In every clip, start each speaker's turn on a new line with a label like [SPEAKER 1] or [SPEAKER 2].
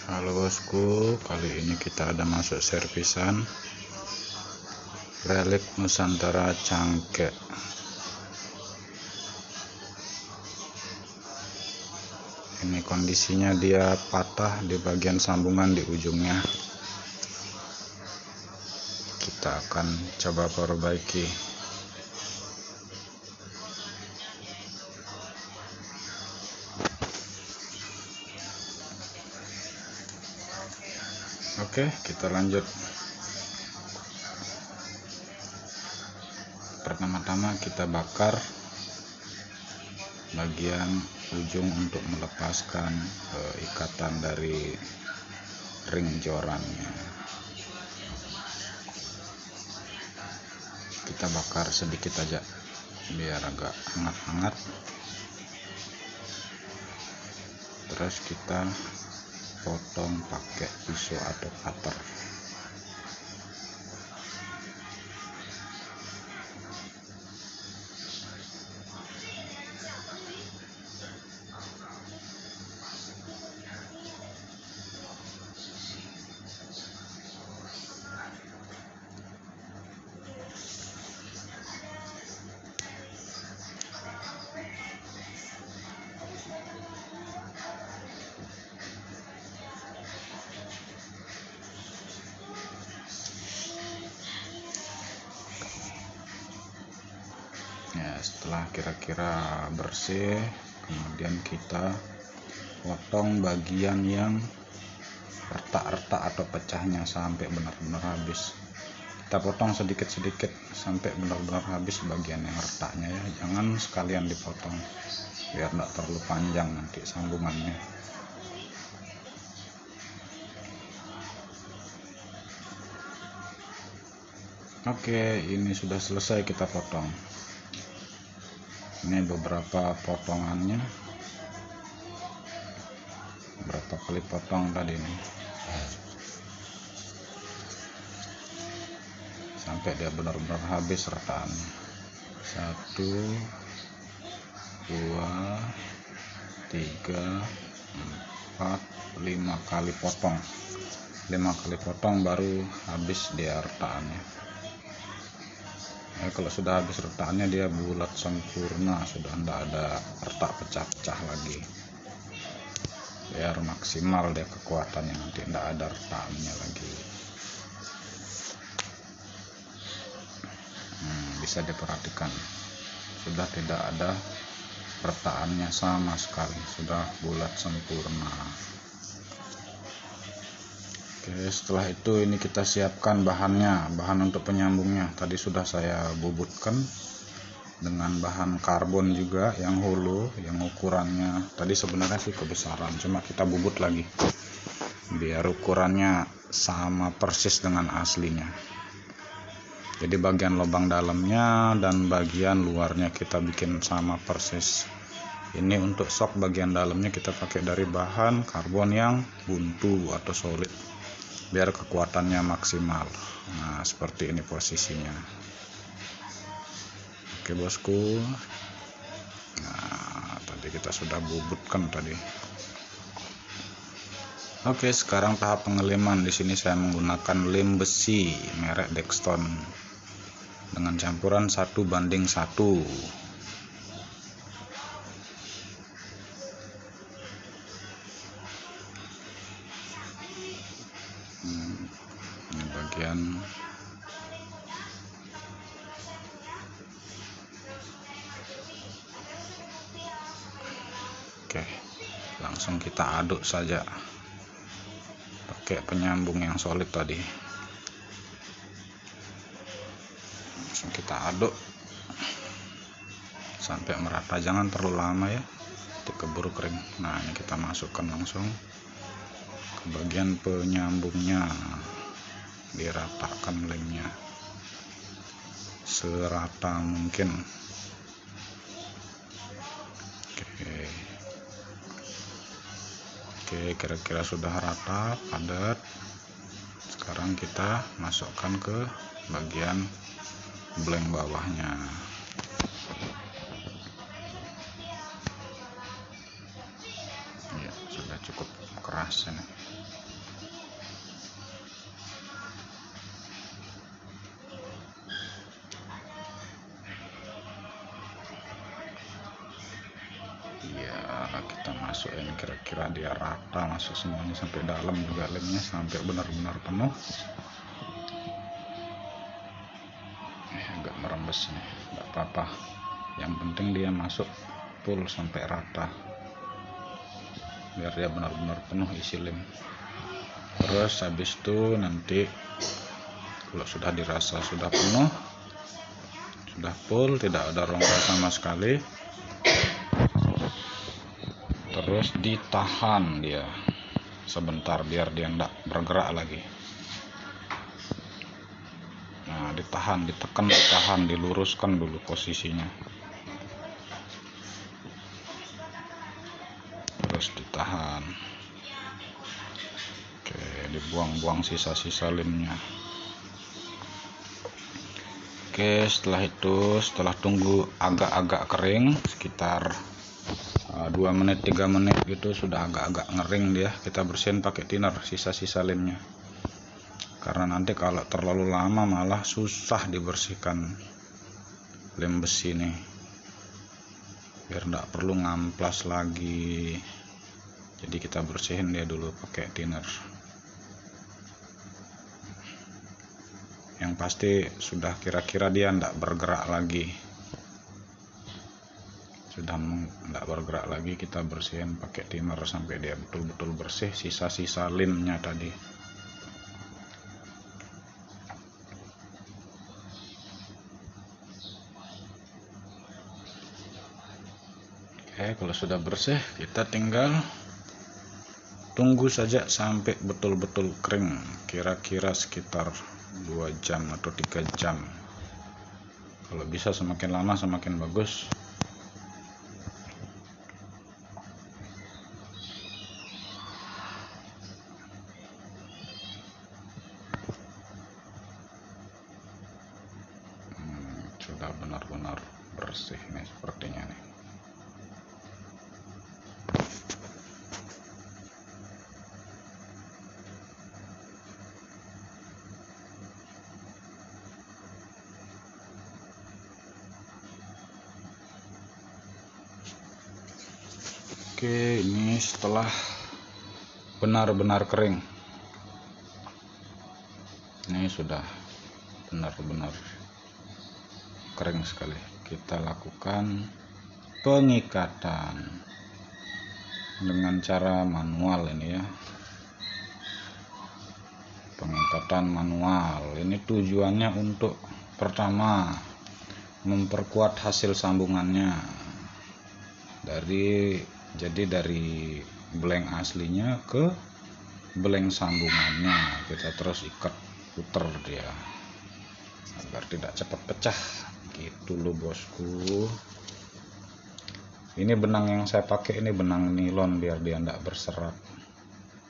[SPEAKER 1] Halo bosku, kali ini kita ada masuk servisan relik Nusantara Cangkek. Ini kondisinya dia patah di bagian sambungan di ujungnya. Kita akan coba perbaiki. Oke, kita lanjut. Pertama-tama kita bakar bagian ujung untuk melepaskan ikatan dari ring jorannya. Kita bakar sedikit aja biar agak hangat-hangat. Terus kita potong pakai pisau atau cutter. Ya, setelah kira-kira bersih, kemudian kita potong bagian yang retak-retak atau pecahnya sampai benar-benar habis. Kita potong sedikit-sedikit sampai benar-benar habis bagian yang retaknya ya, jangan sekalian dipotong biar tidak terlalu panjang nanti sambungannya. Oke, ini sudah selesai kita potong. Ini beberapa potongannya, berapa kali potong tadi nih, sampai dia benar-benar habis retakannya. 1, 2, 3, 4, 5 kali potong. 5 kali potong baru habis dia retakannya. Kalau sudah habis retakannya dia bulat sempurna, sudah tidak ada retak pecah-pecah lagi. Biar maksimal dia kekuatannya, nanti tidak ada retakannya lagi. Bisa diperhatikan, sudah tidak ada retakannya sama sekali, sudah bulat sempurna. Oke, setelah itu ini kita siapkan bahannya. Bahan untuk penyambungnya tadi sudah saya bubutkan dengan bahan karbon juga yang hulu, yang ukurannya tadi sebenarnya sih kebesaran, cuma kita bubut lagi biar ukurannya sama persis dengan aslinya. Jadi bagian lubang dalamnya dan bagian luarnya kita bikin sama persis. Ini untuk sok bagian dalamnya kita pakai dari bahan karbon yang buntu atau solid biar kekuatannya maksimal. Nah, seperti ini posisinya. Oke bosku, nah tadi kita sudah bubutkan tadi. Oke, sekarang tahap pengeliman. Di sini saya menggunakan lem besi merek Dexton dengan campuran 1:1. Ini bagian oke, langsung kita aduk saja pakai penyambung yang solid tadi. Langsung kita aduk sampai merata, jangan terlalu lama ya, nanti keburu kering. Nah, ini kita masukkan langsung ke bagian penyambungnya, diratakan lemnya serata mungkin. Oke, kira-kira sudah rata, padat. Sekarang kita masukkan ke bagian blank bawahnya. Ya, sudah cukup keras ini. rata, masuk semuanya sampai dalam juga lemnya, sampai benar-benar penuh. Agak merembes nih, nggak apa-apa, yang penting dia masuk full sampai rata biar dia benar-benar penuh isi lem. Terus habis itu nanti kalau sudah dirasa sudah penuh, sudah full, tidak ada rongga sama sekali, terus ditahan dia sebentar biar dia tidak bergerak lagi. Nah, ditahan, ditekan, ditahan, diluruskan dulu posisinya, terus ditahan. Oke, dibuang-buang sisa-sisa lemnya. Oke, setelah itu, setelah tunggu agak-agak kering sekitar 2 menit 3 menit gitu, sudah agak-agak ngering dia, kita bersihin pakai thinner sisa-sisa lemnya, karena nanti kalau terlalu lama malah susah dibersihkan lem besi nih, biar tidak perlu ngamplas lagi. Jadi kita bersihin dia dulu pakai thinner. Yang pasti sudah kira-kira dia tidak bergerak lagi, sudah tidak bergerak lagi, kita bersihin pakai thinner sampai dia betul-betul bersih sisa-sisa lemnya tadi. Oke, kalau sudah bersih kita tinggal tunggu saja sampai betul-betul kering, kira-kira sekitar 2 jam atau 3 jam. Kalau bisa semakin lama semakin bagus. Sudah benar-benar bersih nih sepertinya nih. Oke, ini setelah benar-benar kering, ini sudah benar-benar kering sekali. Kita lakukan pengikatan dengan cara manual ini ya, pengikatan manual. Ini tujuannya untuk pertama memperkuat hasil sambungannya, dari blank aslinya ke blank sambungannya, kita terus ikat puter dia agar tidak cepat pecah gitu loh bosku. Ini benang yang saya pakai ini benang nilon biar dia tidak berserat,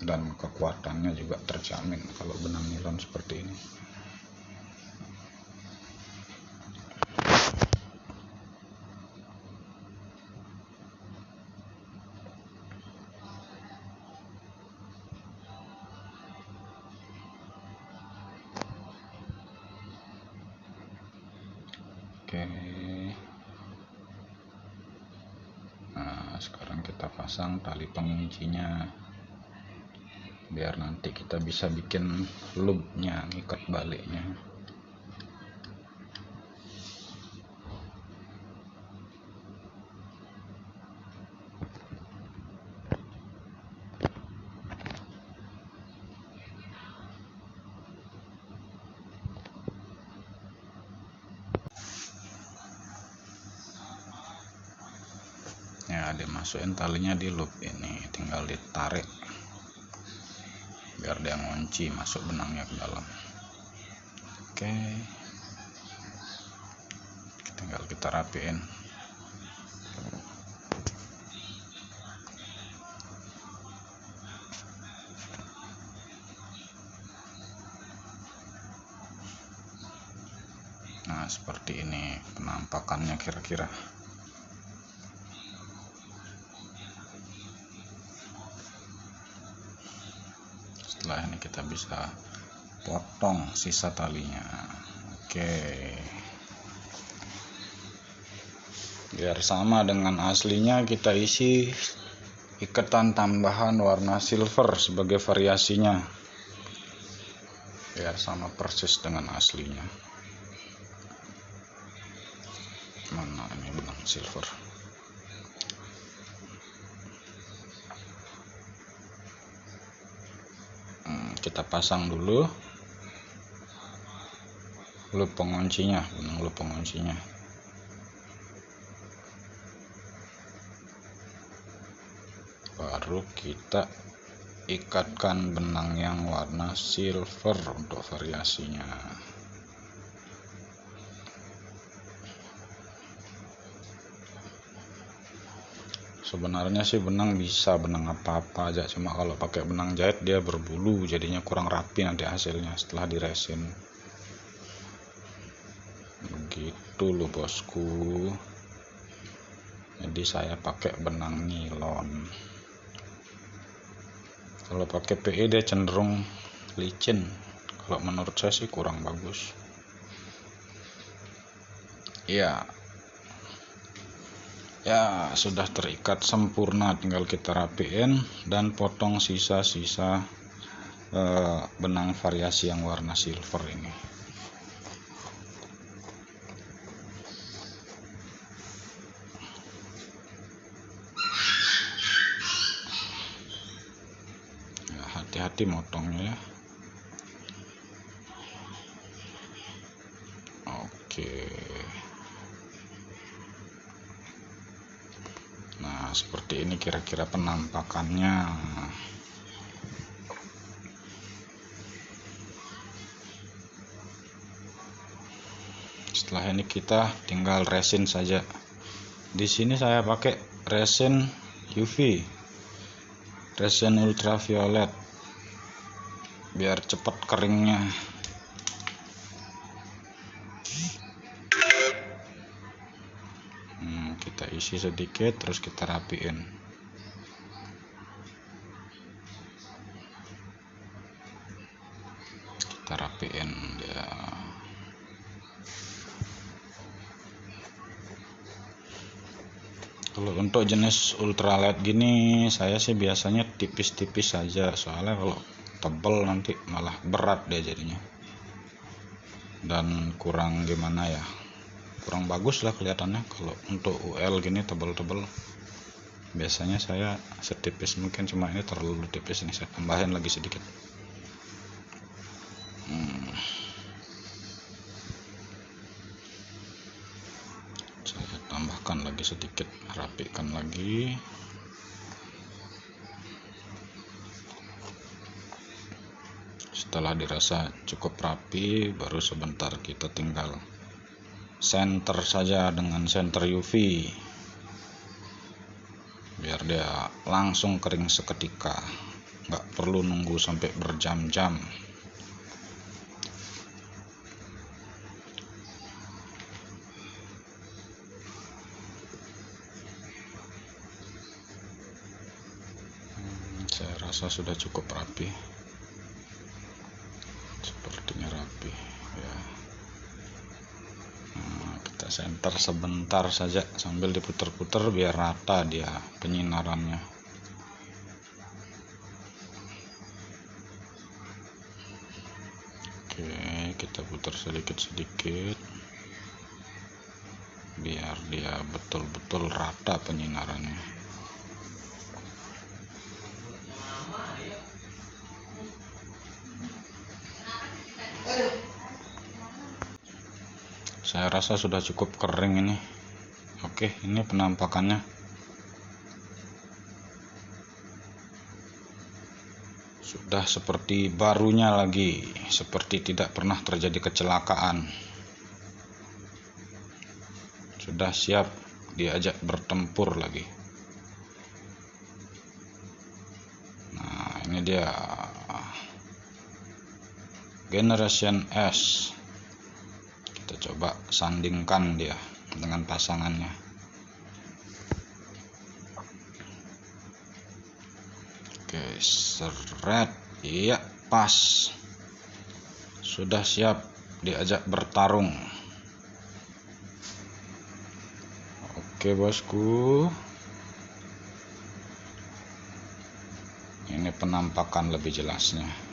[SPEAKER 1] dan kekuatannya juga terjamin kalau benang nilon seperti ini. Oke, nah sekarang kita pasang tali penguncinya biar nanti kita bisa bikin loopnya, ngikat baliknya. Ya, dimasukin talinya di loop ini, tinggal ditarik biar dia ngunci masuk benangnya ke dalam. Oke, tinggal kita rapiin. Nah, seperti ini penampakannya kira-kira. Setelah ini kita bisa potong sisa talinya. Oke, biar sama dengan aslinya kita isi ikatan tambahan warna silver sebagai variasinya biar sama persis dengan aslinya. Mana ini benang silver? Kita pasang dulu loop penguncinya, benang loop penguncinya. Baru kita ikatkan benang yang warna silver untuk variasinya. Sebenarnya sih benang bisa benang apa-apa aja, cuma kalau pakai benang jahit dia berbulu, jadinya kurang rapi nanti hasilnya setelah diresin. Begitu loh bosku. Jadi saya pakai benang nilon. Kalau pakai PE dia cenderung licin. Kalau menurut saya sih kurang bagus. Ya sudah terikat sempurna, tinggal kita rapiin dan potong sisa-sisa benang variasi yang warna silver ini. Ya, hati-hati motongnya ya. Oke. Nah, seperti ini kira-kira penampakannya. Setelah ini kita tinggal resin saja. Di sini saya pakai resin UV, resin ultraviolet, biar cepat keringnya. Kita isi sedikit, terus kita rapiin. Ya. Kalau untuk jenis ultralight gini saya sih biasanya tipis-tipis saja, soalnya kalau tebal nanti malah berat dia jadinya dan kurang gimana ya, kurang bagus lah kelihatannya. Kalau untuk UL gini tebal-tebal biasanya saya setipis mungkin, cuma ini terlalu tipis, ini saya tambahin lagi sedikit. Saya tambahkan lagi sedikit, rapikan lagi. Setelah dirasa cukup rapi, baru sebentar kita tinggal center saja dengan center UV biar dia langsung kering seketika, nggak perlu nunggu sampai berjam-jam. Saya rasa sudah cukup rapi, sepertinya rapi ya. Kita center sebentar saja sambil diputar-putar biar rata dia penyinarannya. Oke, kita putar sedikit-sedikit biar dia betul-betul rata penyinarannya. Saya rasa sudah cukup kering ini. Oke, ini penampakannya. Sudah seperti barunya lagi, seperti tidak pernah terjadi kecelakaan. Sudah siap diajak bertempur lagi. Nah, ini dia Generation S. Kita coba sandingkan dia dengan pasangannya. Oke, seret. Iya, pas. Sudah siap diajak bertarung. Oke bosku, ini penampakan lebih jelasnya.